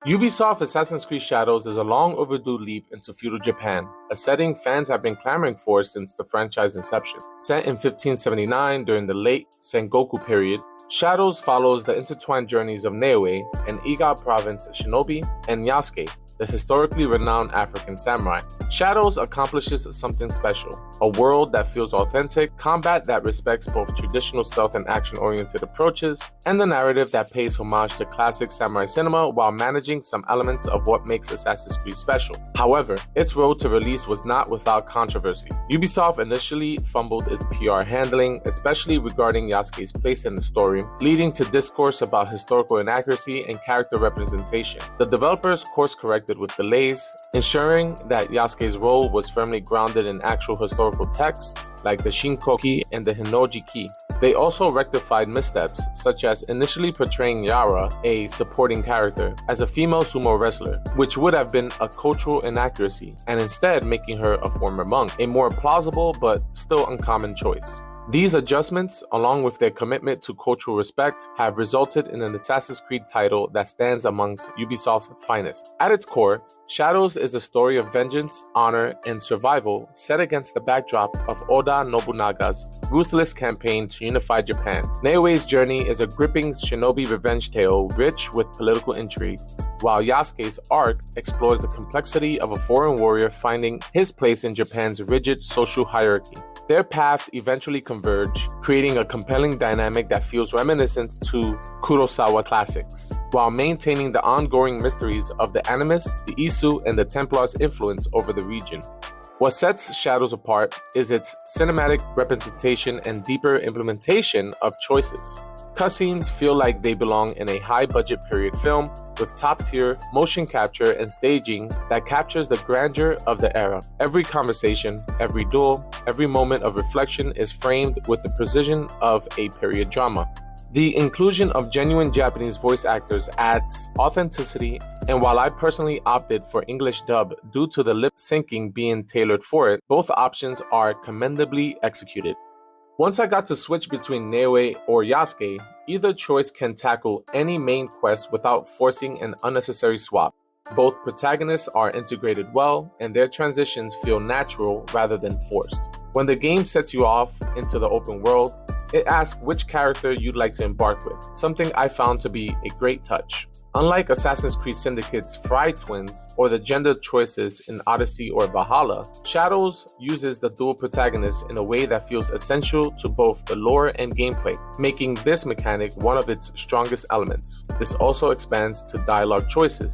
Ubisoft Assassin's Creed Shadows is a long overdue leap into feudal Japan, a setting fans have been clamoring for since the franchise inception. Set in 1579 during the late Sengoku period, Shadows follows the intertwined journeys of Neoe, an Iga province shinobi, and Yasuke, the historically renowned African samurai. Shadows accomplishes something special, a world that feels authentic, combat that respects both traditional stealth and action-oriented approaches, and the narrative that pays homage to classic samurai cinema while managing some elements of what makes Assassin's Creed special. However, its road to release was not without controversy. Ubisoft initially fumbled its PR handling, especially regarding Yasuke's place in the story, leading to discourse about historical inaccuracy and character representation. The developers course-corrected with delays, ensuring that Yasuke's role was firmly grounded in actual historical texts like the Shinkoki and the Hinnoji-ki. They also rectified missteps, such as initially portraying Yara, a supporting character, as a female sumo wrestler, which would have been a cultural inaccuracy, and instead making her a former monk, a more plausible but still uncommon choice. These adjustments, along with their commitment to cultural respect, have resulted in an Assassin's Creed title that stands amongst Ubisoft's finest. At its core, Shadows is a story of vengeance, honor, and survival set against the backdrop of Oda Nobunaga's ruthless campaign to unify Japan. Neoe's journey is a gripping shinobi revenge tale rich with political intrigue, while Yasuke's arc explores the complexity of a foreign warrior finding his place in Japan's rigid social hierarchy. Their paths eventually converge, creating a compelling dynamic that feels reminiscent to Kurosawa classics, while maintaining the ongoing mysteries of the Animus, the Isu, and the Templars' influence over the region. What sets Shadows apart is its cinematic representation and deeper implementation of choices. Cutscenes feel like they belong in a high-budget period film with top-tier motion capture and staging that captures the grandeur of the era. Every conversation, every duel, every moment of reflection is framed with the precision of a period drama. The inclusion of genuine Japanese voice actors adds authenticity, and while I personally opted for English dub due to the lip syncing being tailored for it, both options are commendably executed. Once I got to switch between Neoe or Yasuke, either choice can tackle any main quest without forcing an unnecessary swap. Both protagonists are integrated well, and their transitions feel natural rather than forced. When the game sets you off into the open world, it asks which character you'd like to embark with, something I found to be a great touch. Unlike Assassin's Creed Syndicate's Fry Twins or the gender choices in Odyssey or Valhalla, Shadows uses the dual protagonists in a way that feels essential to both the lore and gameplay, making this mechanic one of its strongest elements. This also expands to dialogue choices.